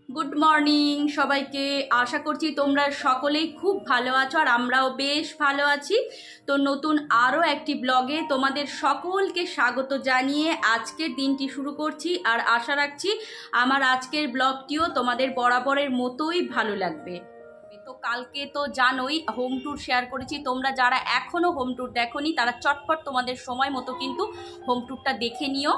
Good morning সবাইকে। আশা করছি তোমরা সকলেই খুব ভালো আছো আর আমরাও বেশ ভালো আছি। তো নতুন আরও একটি ব্লগে তোমাদের সকলকে স্বাগত জানিয়ে আজকের দিনটি শুরু করছি আর আশা রাখছি আমার আজকের ব্লগটিও তোমাদের বরাবরের মতোই ভালো লাগবে। তো কালকে তো জানোই হোম ট্যুর শেয়ার করেছি, তোমরা যারা এখনও হোম ট্যুর দেখোনি তারা চটপট তোমাদের সময় মতো কিন্তু হোম ট্যুরটা দেখে নিও।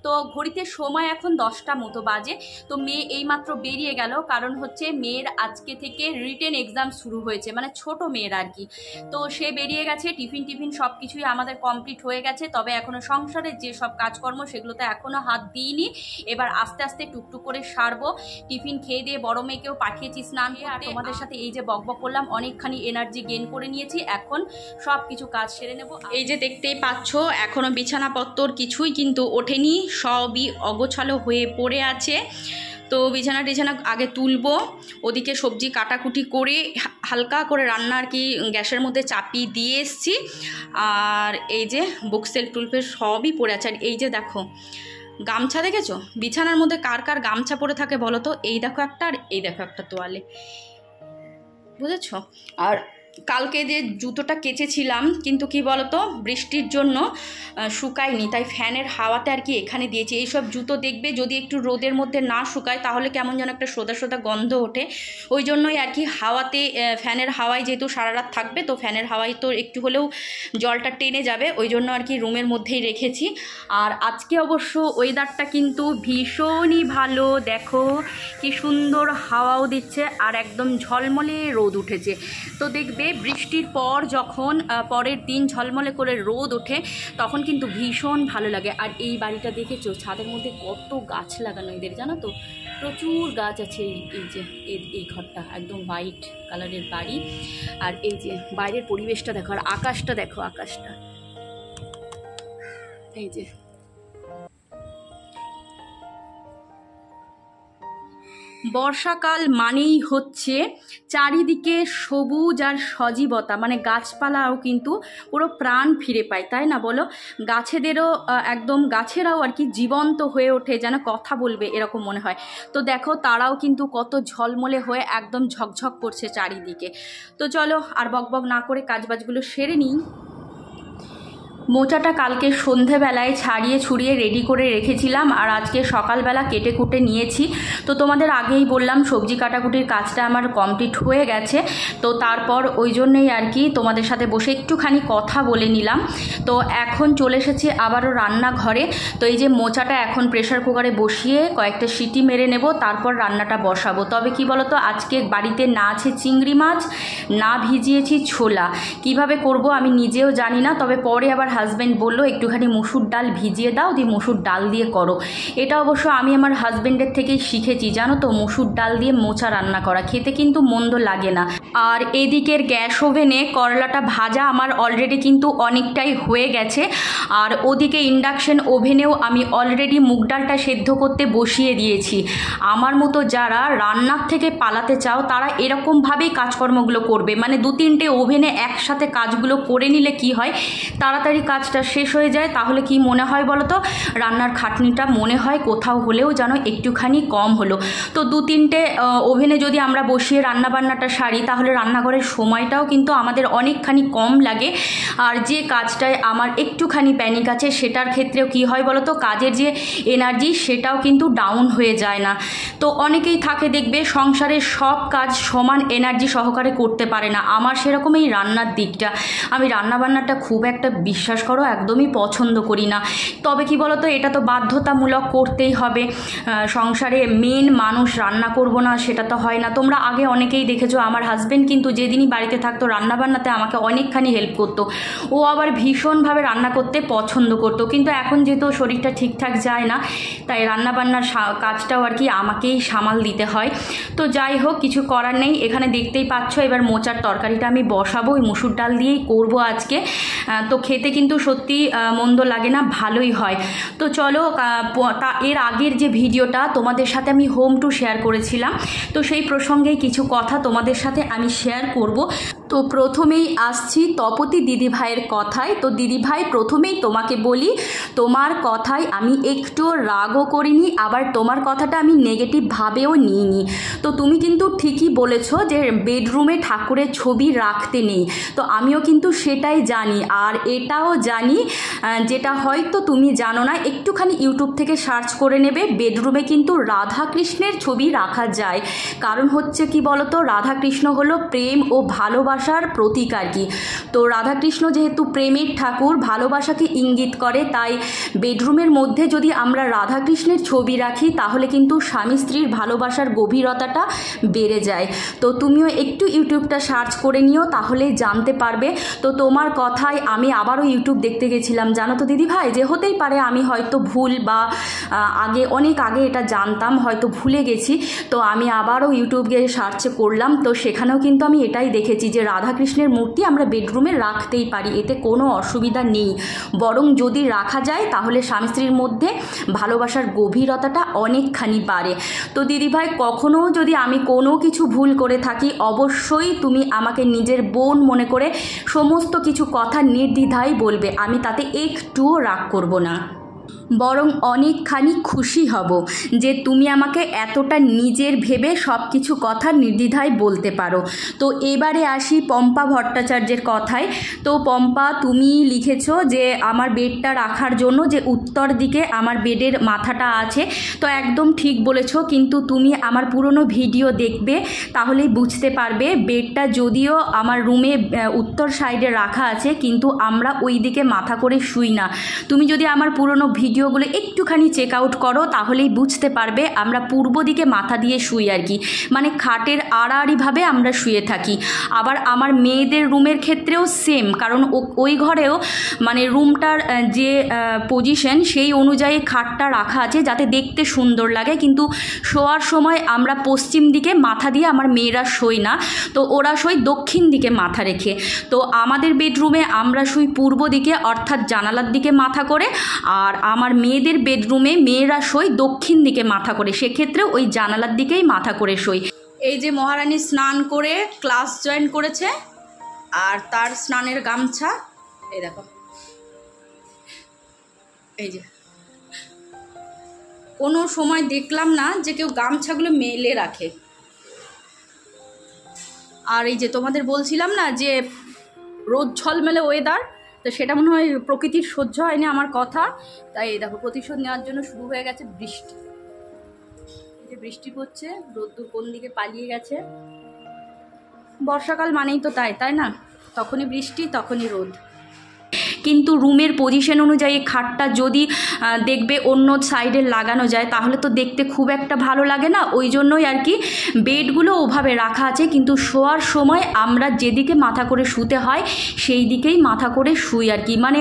তো ঘড়িতে সময় এখন 10টা মতো বাজে। তো মেয়ে এইমাত্র বেরিয়ে গেল, কারণ হচ্ছে মেয়ের আজকে থেকে রিটেন এক্সাম শুরু হয়েছে, মানে ছোট মেয়ের আর কি। তো সে বেরিয়ে গেছে, টিফিন সব কিছুই আমাদের কমপ্লিট হয়ে গেছে, তবে এখনও সংসারের যে সব কাজকর্ম সেগুলোতে এখনও হাত দিইনি। এবার আস্তে আস্তে টুকটুক করে সারবো। টিফিন খেয়ে দিয়ে বড় মেয়েকেও পাঠিয়েছি স্নান দিয়ে, আর তোমাদের সাথে এই যে বকবক করলাম অনেকখানি এনার্জি গেইন করে নিয়েছি। এখন সব কিছু কাজ সেরে নেব। এই যে দেখতেই পাচ্ছ এখনো বিছানাপত্তর কিছুই কিন্তু ওঠেনি, সবই অগোছালো হয়ে পড়ে আছে। তো বিছানা টিছানা আগে তুলবো, ওদিকে সবজি কাটাকুটি করে হালকা করে রান্না আর কি গ্যাসের মধ্যে চাপিয়ে দিয়ে এসছি। আর এই যে বুকসেল টুলফেল সবই পড়ে আছে। আর এই যে দেখো গামছা, দেখেছো বিছানার মধ্যে কার কার গামছা পরে থাকে বলো তো? এই দেখো একটা, আর এই দেখো একটা তোয়ালে, বুঝেছ? আর কালকে যে জুতোটা কেচেছিলাম কিন্তু কি বলতো বৃষ্টির জন্য শুকায়নি, তাই ফ্যানের হাওয়াতে আর কি এখানে দিয়েছি। এইসব জুতো দেখবে যদি একটু রোদের মধ্যে না শুকায় তাহলে কেমন যেন একটা সোদা সোদা গন্ধ ওঠে, ওই জন্যই আর কি হাওয়াতে, ফ্যানের হাওয়ায় যেহেতু সারা রাত থাকবে তো ফ্যানের হাওয়ায় তো একটু হলেও জলটা টেনে যাবে, ওই জন্য আর কি রুমের মধ্যেই রেখেছি। আর আজকে অবশ্য ওয়েদারটা কিন্তু ভীষণই ভালো, দেখো কি সুন্দর হাওয়াও দিচ্ছে আর একদম ঝলমলে রোদ উঠেছে। তো দেখবে বৃষ্টির পর যখন পরের দিন ঝলমলে করে রোদ ওঠে তখন কিন্তু ভীষণ ভালো লাগে। আর এই বাড়িটা দেখেছো ছাদের মধ্যে কত গাছ লাগানো এদের, জানো তো প্রচুর গাছ আছে। এই যে এই ঘরটা একদম হোয়াইট কালারের বাড়ি, আর এই যে বাইরের পরিবেশটা দেখো, আর আকাশটা দেখো, আকাশটা এই যে বর্ষাকাল মানেই হচ্ছে চারিদিকে সবুজ আর সজীবতা, মানে গাছপালাও কিন্তু পুরো প্রাণ ফিরে পায়, তাই না বলো? গাছেদেরও একদম গাছেরাও আর কি জীবন্ত হয়ে ওঠে, যেন কথা বলবে এরকম মনে হয়। তো দেখো তারাও কিন্তু কত ঝলমলে হয়ে একদম ঝকঝক করছে চারিদিকে। তো চলো আর বকবক না করে কাজবাজগুলো সেরে নিই। মোচাটা কালকে সন্ধেবেলায় ছাড়িয়ে ছুড়িয়ে রেডি করে রেখেছিলাম আর আজকে সকালবেলা কেটে কুটে নিয়েছি। তো তোমাদের আগেই বললাম সবজি কাটাকুটির কাজটা আমার কমপ্লিট হয়ে গেছে। তো তারপর ওই জন্যেই আর কি তোমাদের সাথে বসে একটুখানি কথা বলে নিলাম। তো এখন চলে এসেছি আবারও রান্নাঘরে। তো এই যে মোচাটা এখন প্রেশার কুকারে বসিয়ে কয়েকটা সিটি মেরে নেব, তারপর রান্নাটা বসাবো। তবে কি বলো তো আজকে বাড়িতে না আছে চিংড়ি মাছ, না ভিজিয়েছি ছোলা, কিভাবে করব আমি নিজেও জানি না। তবে পরে আবার হাজব্যান্ড বললো একটুখানি মসুর ডাল ভিজিয়ে দাও, দিয়ে মসুর ডাল দিয়ে করো। এটা অবশ্য আমি আমার হাজব্যান্ডের থেকেই শিখেছি, জানো তো মসুর ডাল দিয়ে মোচা রান্না করা খেতে কিন্তু মন্দ লাগে না। আর এদিকের গ্যাস ওভেনে করলাটা ভাজা আমার অলরেডি কিন্তু অনেকটাই হয়ে গেছে, আর ওদিকে ইন্ডাকশন ওভেনেও আমি অলরেডি মুগ ডালটা সেদ্ধ করতে বসিয়ে দিয়েছি। আমার মতো যারা রান্নার থেকে পালাতে চাও তারা এরকমভাবেই কাজকর্মগুলো করবে, মানে 2-3টে ওভেনে একসাথে কাজগুলো করে নিলে কি হয় তাড়াতাড়ি কাজটা শেষ হয়ে যায়। তাহলে কি মনে হয় বলো তো রান্নার খাটনিটা মনে হয় কোথাও হলেও যেন একটুখানি কম হলো। তো 2-3টে ওভেনে যদি আমরা বসিয়ে রান্নাবান্নাটা সারি তাহলে রান্নাঘরের সময়টাও কিন্তু আমাদের অনেকখানি কম লাগে। আর যে কাজটায় আমার একটুখানি প্যানিক আছে সেটার ক্ষেত্রেও কি হয় বলো তো কাজের যে এনার্জি সেটাও কিন্তু ডাউন হয়ে যায় না। তো অনেকেই থাকে দেখবে সংসারের সব কাজ সমান এনার্জি সহকারে করতে পারে না, আমার সেরকম এই রান্নার দিকটা, আমি রান্নাবান্নাটা খুব একটা বিশ্বাস করো একদমই পছন্দ করি না। তবে কি বলো তো এটা তো বাধ্যতামূলক করতেই হবে, সংসারে মেন মানুষ রান্না করব না সেটা তো হয় না। তোমরা আগে অনেকেই দেখেছো আমার হাজব্যান্ড কিন্তু যেদিনই বাড়িতে থাকতো রান্নাবান্নাতে আমাকে অনেকখানি হেল্প করতো, ও আবার ভীষণভাবে রান্না করতে পছন্দ করতো। কিন্তু এখন যেহেতু শরীরটা ঠিকঠাক যায় না তাই রান্নাবান্নার কাজটাও আর কি আমাকেই সামাল দিতে হয়। তো যাই হোক কিছু করার নেই। এখানে দেখতেই পাচ্ছ এবার মোচার তরকারিটা আমি বসাবো, ওই মুসুর ডাল দিয়েই করবো আজকে। তো খেতে কিন্তু সত্যি মন্দ লাগে না, ভালোই হয়। তো চলো এর আগের যে ভিডিওটা তোমাদের সাথে আমি হোম ট্যুর শেয়ার করেছিলাম, তো সেই প্রসঙ্গেই কিছু কথা তোমাদের সাথে আমি শেয়ার করব। তো প্রথমেই আসছি তপতি দিদিভাইয়ের কথায়। তো দিদিভাই প্রথমেই তোমাকে বলি, তোমার কথায় আমি একটু রাগও করিনি, আবার তোমার কথাটা আমি নেগেটিভভাবেও নিইনি। তো তুমি কিন্তু ঠিকই বলেছ যে বেডরুমে ঠাকুরের ছবি রাখতে নেই। তো আমিও কিন্তু সেটাই জানি, আর এটাও জানি যেটা হয়তো তুমি জানো না, একটুখানি ইউটিউব থেকে সার্চ করে নেবে, বেডরুমে কিন্তু রাধাকৃষ্ণের ছবি রাখা যায়। কারণ হচ্ছে কি বলতো, রাধাকৃষ্ণ হলো প্রেম ও ভালোবাসার প্রতীক আর কি। তো রাধাকৃষ্ণ যেহেতু প্রেমের ঠাকুর, ভালোবাসাকে ইঙ্গিত করে, তাই বেডরুমের মধ্যে যদি আমরা রাধাকৃষ্ণের ছবি রাখি তাহলে কিন্তু স্বামী স্ত্রীর ভালোবাসার গভীরতাটা বেড়ে যায়। তো তুমিও একটু ইউটিউবটা সার্চ করে নিও, তাহলেই জানতে পারবে। তো তোমার কথায় আমি আবারও ইউটিউব দেখতে গেছিলাম, জানো তো দিদিভাই, যে হতেই পারে আমি হয়তো ভুল বা অনেক আগে এটা জানতাম, হয়তো ভুলে গেছি। তো আমি আবারও ইউটিউব গিয়ে সার্চ করলাম, তো সেখানেও কিন্তু আমি এটাই দেখেছি যে রাধাকৃষ্ণের মূর্তি আমরা বেডরুমে রাখতেই পারি, এতে কোনো অসুবিধা নেই। বরং যদি রাখা যায় তাহলে স্বামী স্ত্রীর মধ্যে ভালোবাসার গভীরতাটা অনেকখানি বাড়ে। তো দিদিভাই, কখনও যদি আমি কোনো কিছু ভুল করে থাকি অবশ্যই তুমি আমাকে নিজের বোন মনে করে সমস্ত কিছু কথা নির্দ্বিধায় বলবে, আমি তাতে একটুও রাগ করব না, বরং অনেকখানি খুশি হব যে তুমি আমাকে এতটা নিজের ভেবে সব কিছু কথা নির্দ্বিধায় বলতে পারো। তো এবারে আসি পম্পা ভট্টাচার্যের কথায়। তো পম্পা, তুমি লিখেছো যে আমার বেডটা রাখার জন্য যে উত্তর দিকে আমার বেডের মাথাটা আছে, তো একদম ঠিক বলেছো। কিন্তু তুমি আমার পুরনো ভিডিও দেখবে, তাহলেই বুঝতে পারবে বেডটা যদিও আমার রুমে উত্তর সাইডে রাখা আছে, কিন্তু আমরা ওই দিকে মাথা করে শুই না। তুমি যদি আমার পুরনো ভিডিওগুলো একটুখানি চেক আউট করো তাহলেই বুঝতে পারবে আমরা পূর্ব দিকে মাথা দিয়ে শুই আর কি, মানে খাটের আড়াআড়িভাবে আমরা শুয়ে থাকি। আবার আমার মেয়েদের রুমের ক্ষেত্রেও সেম, কারণ ওই ঘরেও মানে রুমটার যে পজিশন সেই অনুযায়ী খাটটা রাখা আছে যাতে দেখতে সুন্দর লাগে, কিন্তু শোয়ার সময় আমরা পশ্চিম দিকে মাথা দিয়ে আমার মেয়েরা শোয় না, তো ওরা শোয় দক্ষিণ দিকে মাথা রেখে। তো আমাদের বেডরুমে আমরা শুই পূর্ব দিকে, অর্থাৎ জানালার দিকে মাথা করে, আর আমার মেয়েদের বেডরুমে মেয়েরা শোয় দক্ষিণ দিকে মাথা করে, সেক্ষেত্রে ওই জানালার দিকেই মাথা করে শোয়। এই যে মহারানী স্নান করে ক্লাস জয়েন করেছে, আর তার স্নানের গামছা এই দেখো, এই যে কোনো সময় দেখলাম না যে কেউ গামছাগুলো মেলে রাখে। আর এই যে তোমাদের বলছিলাম না যে রোদ ঝলমেলে ওয়েদার, তো সেটা মনে হয় প্রকৃতির সহ্য হয়নি আমার কথা, তাই এই দেখো প্রতিশোধ নেওয়ার জন্য শুরু হয়ে গেছে বৃষ্টি। এই যে বৃষ্টি পড়ছে, রোদ্দুর কোন দিকে পালিয়ে গেছে। বর্ষাকাল মানেই তো তাই, তাই না? তখনই বৃষ্টি তখনই রোদ। কিন্তু রুমের পজিশন অনুযায়ী খাটটা যদি দেখবে অন্য সাইডে লাগানো যায় তাহলে তো দেখতে খুব একটা ভালো লাগে না, ওই জন্যই আর কি বেডগুলো ওভাবে রাখা আছে। কিন্তু শোয়ার সময় আমরা যেদিকে মাথা করে শুতে হয় সেই দিকেই মাথা করে শুই আর কি, মানে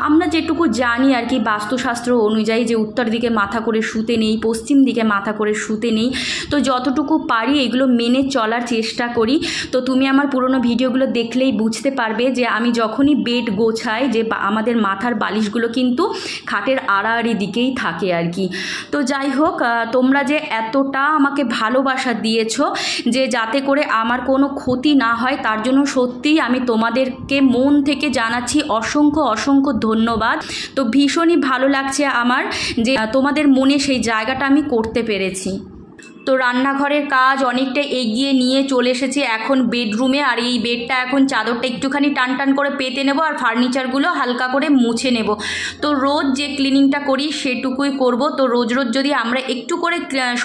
আমরা যেটুকু জানি আর কি বাস্তুশাস্ত্র অনুযায়ী যে উত্তর দিকে মাথা করে শুতে নেই, পশ্চিম দিকে মাথা করে শুতে নেই। তো যতটুকু পারি এগুলো মেনে চলার চেষ্টা করি। তো তুমি আমার পুরনো ভিডিওগুলো দেখলেই বুঝতে পারবে যে আমি যখনই বেড গোছাই যে আমাদের মাথার বালিশগুলো কিন্তু খাটের আড়াআড়ি দিকেই থাকে আর কি। তো যাই হোক, তোমরা যে এতটা আমাকে ভালোবাসা দিয়েছো যে যাতে করে আমার কোনো ক্ষতি না হয়, তার জন্য সত্যিই আমি তোমাদেরকে মন থেকে জানাচ্ছি অসংখ্য অসংখ্য ধন্যবাদ। তো ভীষণই ভালো লাগছে আমার যে তোমাদের মনে সেই জায়গাটা আমি করতে পেরেছি। তো রান্নাঘরের কাজ অনেকটা এগিয়ে নিয়ে চলে এসেছি এখন বেডরুমে, আর এই বেডটা এখন চাদরটা একটুখানি টান টান করে পেতে নেব, আর ফার্নিচারগুলো হালকা করে মুছে নেব। তো রোজ যে ক্লিনিংটা করি সেটুকুই করব। তো রোজ রোজ যদি আমরা একটু করে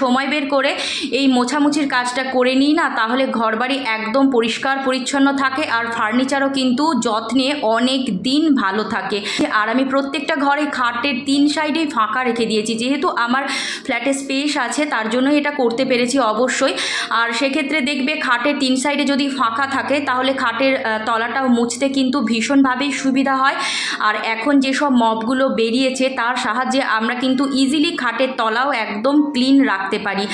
সময় বের করে এই মোছামুছির কাজটা করে নিই না, তাহলে ঘরবাড়ি একদম পরিষ্কার পরিচ্ছন্ন থাকে, আর ফার্নিচারও কিন্তু যত্নে অনেক দিন ভালো থাকে। আর আমি প্রত্যেকটা ঘরে খাটের 3 সাইডেই ফাঁকা রেখে দিয়েছি, যেহেতু আমার ফ্ল্যাটে স্পেস আছে তার জন্য এটা করতে পেরেছি অবশ্যই। আর সেক্ষেত্রে দেখবে খাটের 3 সাইডে যদি ফাঁকা থাকে তাহলে খাটের তলাটাও মুছতে কিন্তু ভীষণভাবেই সুবিধা হয়। আর এখন যেসব মপগুলো বেরিয়েছে তার সাহায্যে আমরা কিন্তু ইজিলি খাটের তলাও একদম ক্লিন রাখতে পারি।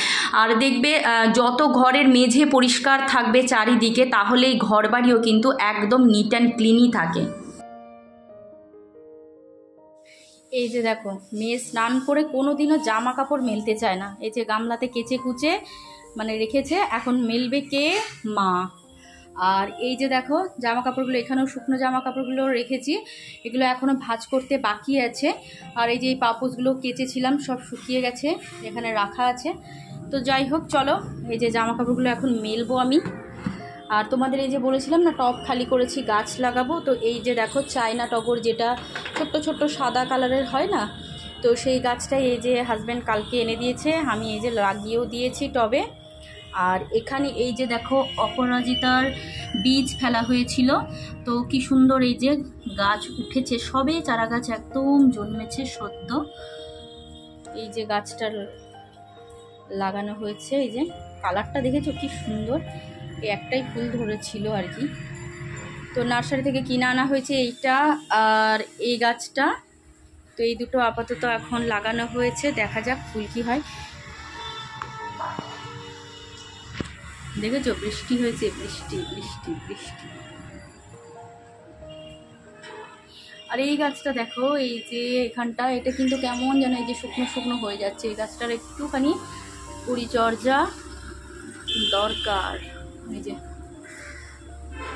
আর দেখবে যত ঘরের মেঝে পরিষ্কার থাকবে চারিদিকে, তাহলেই ঘরবাড়িও কিন্তু একদম নিট অ্যান্ড ক্লিনই থাকে। এই যে দেখো, মেয়ে স্নান করে কোনো দিনও জামা কাপড় মেলতে চায় না, এই যে গামলাতে কেচে কুচে মানে রেখেছে, এখন মেলবে কে? মা। আর এই যে দেখো জামা কাপড়গুলো, এখানেও শুকনো জামা কাপড়গুলো রেখেছি, এগুলো এখনও ভাঁজ করতে বাকি আছে। আর এই যে এই পাপোশগুলো কেচেছিলাম সব শুকিয়ে গেছে, এখানে রাখা আছে। তো যাই হোক চলো, এই যে জামা কাপড়গুলো এখন মেলবো আমি। আর তোমাদের এই যে বলেছিলাম না টব খালি করেছি গাছ লাগাবো, তো এই যে দেখো চায়না টগর, যেটা ছোট্ট ছোট্ট সাদা কালারের হয় না, তো সেই গাছটাই এই যে হাজব্যান্ড কালকে এনে দিয়েছে, আমি এই যে লাগিয়েও দিয়েছি টবে। আর এখানে এই যে দেখো অপরাজিতার বীজ ফেলা হয়েছিল, তো কি সুন্দর এই যে গাছ উঠেছে, সবে চারা গাছ একদম জন্মেছে সদ্য। এই যে গাছটার লাগানো হয়েছে, এই যে কালারটা দেখেছো কি সুন্দর, এই একটাই ফুল ধরেছিল আর কি। তো নার্সারি থেকে কিনে আনা হয়েছে এইটা আর এই গাছটা, তো এই দুটো আপাতত এখন লাগানো হয়েছে, দেখা যাক ফুল কি হয়। দেখেছো বৃষ্টি হয়েছে, বৃষ্টি বৃষ্টি বৃষ্টি। আর এই গাছটা দেখো, এই যে এখানটা, এটা কিন্তু কেমন যেন এই যে শুকনো শুকনো হয়ে যাচ্ছে, এই গাছটার একটুখানি পরিচর্যা দরকার। এই যে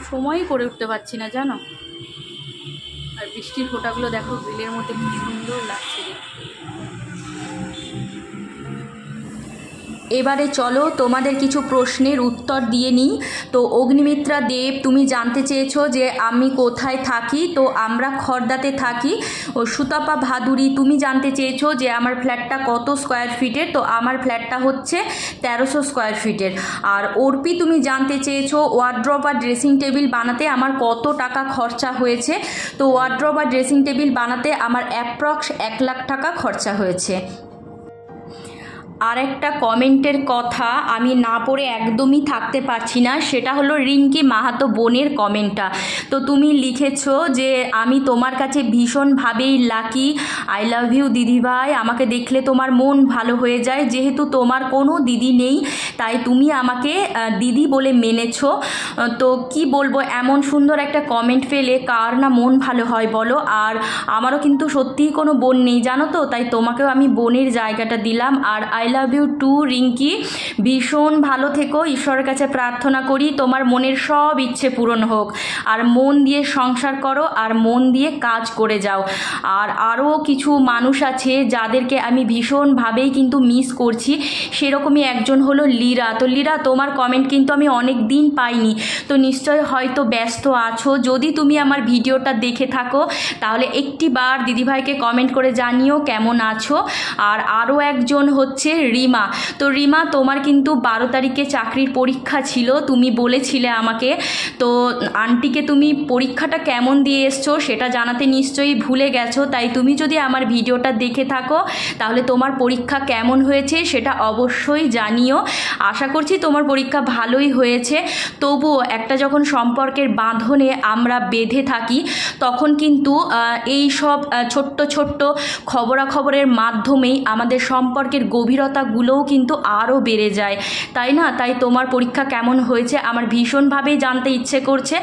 সময়ই করে উঠতে পারছি না জানো। আর বৃষ্টির ফোঁটাগুলো দেখো গ্রিলের মধ্যে কি সুন্দর লাগছে দেখতে। এবারে চলো তোমাদের কিছু প্রশ্নের উত্তর দিয়ে নিই। তো অগ্নিমিত্রা দেব, তুমি জানতে চেয়েছো যে আমি কোথায় থাকি, তো আমরা খড়দাতে থাকি। ও সুতাপা ভাদুরী, তুমি জানতে চেয়েছো যে আমার ফ্ল্যাটটা কত স্কোয়ার ফিটের, তো আমার ফ্ল্যাটটা হচ্ছে 1300 স্কোয়ার ফিটের। আর অর্পি, তুমি জানতে চেয়েছো ওয়ার্ড্রপ আর ড্রেসিং টেবিল বানাতে আমার কত টাকা খরচা হয়েছে, তো ওয়ার্ড্রপ আর ড্রেসিং টেবিল বানাতে আমার অ্যাপ্রক্স 1 লাখ টাকা খরচা হয়েছে। আর একটা কমেন্টের কথা আমি না পড়ে একদমই থাকতে পারছি না, সেটা হলো রিঙ্কি মাহাতো বোনের কমেন্টটা। তো তুমি লিখেছো যে আমি তোমার কাছে ভীষণভাবেই লাকি, আই লাভ ইউ দিদিভাই, আমাকে দেখলে তোমার মন ভালো হয়ে যায়, যেহেতু তোমার কোনো দিদি নেই তাই তুমি আমাকে দিদি বলে মেনেছো। তো কি বলবো, এমন সুন্দর একটা কমেন্ট পেলে কার না মন ভালো হয় বলো। আর আমারও কিন্তু সত্যিই কোনো বোন নেই জানো তো, তাই তোমাকেও আমি বোনের জায়গাটা দিলাম। আর I love you too Rinki, ভীষণ ভালো থেকো, ঈশ্বরের কাছে প্রার্থনা করি তোমার মনের সব ইচ্ছে পূরণ হোক। আর মন দিয়ে সংসার করো আর মন দিয়ে কাজ করে যাও। আর আরও কিছু মানুষ আছে যাদেরকে আমি ভীষণভাবেই কিন্তু মিস করছি, সেরকমই একজন হলো লীরা। তো লীরা, তোমার কমেন্ট কিন্তু আমি অনেক দিন পাইনি, তো নিশ্চয় হয়তো ব্যস্ত আছো। যদি তুমি আমার ভিডিওটা দেখে থাকো তাহলে একটিবার দিদিভাইকে কমেন্ট করে জানিও কেমন আছো। আর আরও একজন হচ্ছে রিমা। তো রিমা, তোমার কিন্তু 12 তারিখে চাকরির পরীক্ষা ছিল, তুমি বলেছিলে আমাকে। তো আন্টিকে তুমি পরীক্ষাটা কেমন দিয়ে এসছো সেটা জানাতে নিশ্চয়ই ভুলে গেছো, তাই তুমি যদি আমার ভিডিওটা দেখে থাকো তাহলে তোমার পরীক্ষা কেমন হয়েছে সেটা অবশ্যই জানিও। আশা করছি তোমার পরীক্ষা ভালোই হয়েছে। তবুও একটা যখন সম্পর্কের বাঁধনে আমরা বেঁধে থাকি তখন কিন্তু এই সব ছোট্ট ছোট্ট খবরাখবরের মাধ্যমেই আমাদের সম্পর্কের গভীরতাগুলোও কিন্তু আরও বেড়ে যায়, তাই না? তাই তোমার পরীক্ষা কেমন হয়েছে আমার ভীষণভাবেই জানতে ইচ্ছে করছে।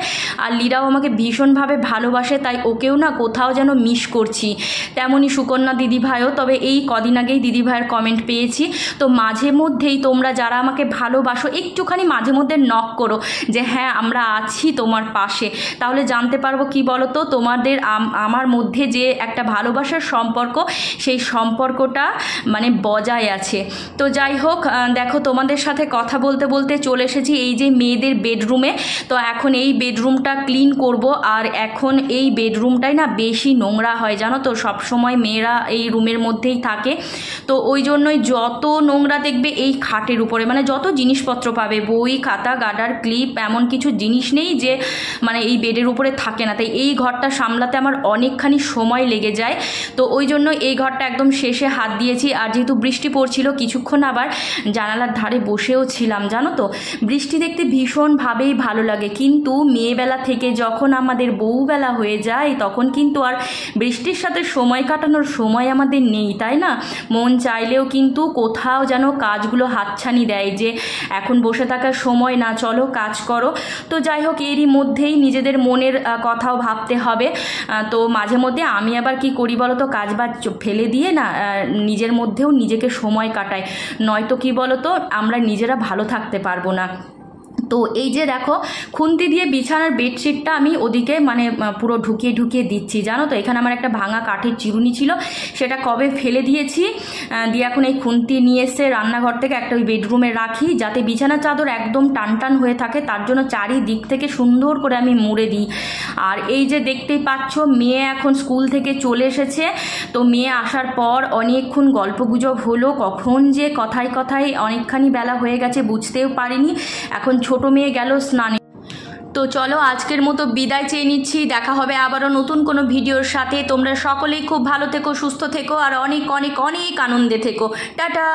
আর লীরাও আমাকে ভীষণভাবে ভালোবাসে, তাই ওকেও না কোথাও যেন মিস করছি। তেমনই সুকন্যা দিদিভাইও, তবে এই কদিন আগেই দিদিভাইয়ের কমেন্ট পেয়েছি। তো মাঝে মধ্যেই তোমরা যারা আমাকে ভালোবাসো একটুখানি মাঝে মধ্যে নক করো যে হ্যাঁ আমরা আছি তোমার পাশে, তাহলে জানতে পারবো কি বলো তো, তোমাদের আমার মধ্যে যে একটা ভালোবাসার সম্পর্ক সেই সম্পর্কটা মানে বজায় আছে। তো যাই হোক, দেখো তোমাদের সাথে কথা বলতে বলতে চলে এসেছি এই যে মেয়েদের বেডরুমে। তো এখন এই বেডরুমটা ক্লিন করব। আর এখন এই বেডরুমটাই না বেশি নোংরা হয় জানো তো, সবসময় মেয়েরা এই রুমের মধ্যেই থাকে, তো ওই জন্যই যত নোংরা দেখবে এই খাটের উপরে, মানে যত জিনিসপত্র পাবে বই খাতা গার্ডার ক্লিপ, এমন কিছু জিনিস নেই যে মানে এই বেডের উপরে থাকে না। তাই এই ঘরটা সামলাতে আমার অনেকখানি সময় লেগে যায়, তো ওই জন্য এই ঘরটা একদম শেষে হাত দিয়েছি। আর যেহেতু বৃষ্টি পড়ছিল কিছুক্ষণ আবার জানালার ধারে বসেও ছিলাম জানো তো। বৃষ্টি দেখতে ভীষণভাবেই ভালো লাগে, কিন্তু মেয়েবেলা থেকে যখন আমাদের বউবেলা হয়ে যায় তখন কিন্তু আর বৃষ্টির সাথে সময় কাটানোর সময় আমাদের নেই, তাই না? মন চাইলেও কিন্তু কোথাও যেন কাজগুলো হাতছানি দেয় যে এখন বসে থাকার সময় না, চলো কাজ করো। তো যাই হোক, এরই মধ্যেই নিজেদের মনের কথাও ভাবতে হবে। তো মাঝে মধ্যে আমি আবার কি করি বলো তো, কাজ বাজ ফেলে দিয়ে না নিজের মধ্যেও নিজেকে সময় কাটাই, নয়তো কি বলো তো আমরা নিজেরা ভালো থাকতে পারবো না। তো এই যে দেখো খুন্তি দিয়ে বিছানার বেডশিটটা আমি ওদিকে মানে পুরো ঢুকিয়ে ঢুকিয়ে দিচ্ছি, জানো তো। এখানে আমার একটা ভাঙা কাঠের চিরুনি ছিল, সেটা কবে ফেলে দিয়েছি, দিয়ে এখন এই খুন্তি নিয়ে এসে রান্নাঘর থেকে একটা ওই বেডরুমে রাখি, যাতে বিছানার চাদর একদম টান টান হয়ে থাকে, তার জন্য চারিদিক থেকে সুন্দর করে আমি মুড়ে দিই। আর এই যে দেখতেই পাচ্ছ, মেয়ে এখন স্কুল থেকে চলে এসেছে। তো মেয়ে আসার পর অনেকক্ষণ গল্পগুজব হলো, কখন যে কথায় কথায় অনেকখানি বেলা হয়ে গেছে বুঝতেও পারিনি। এখন ছোট মেয়ে গেল স্নানে। তো চলো আজকের মতো বিদায় চেয়ে নিচ্ছি, দেখা হবে আবারও নতুন কোনো ভিডিওর সাথে। তোমরা সকলেই খুব ভালো থেকো, সুস্থ থেকো আর অনেক অনেক অনেক আনন্দে থেকো। টাটা।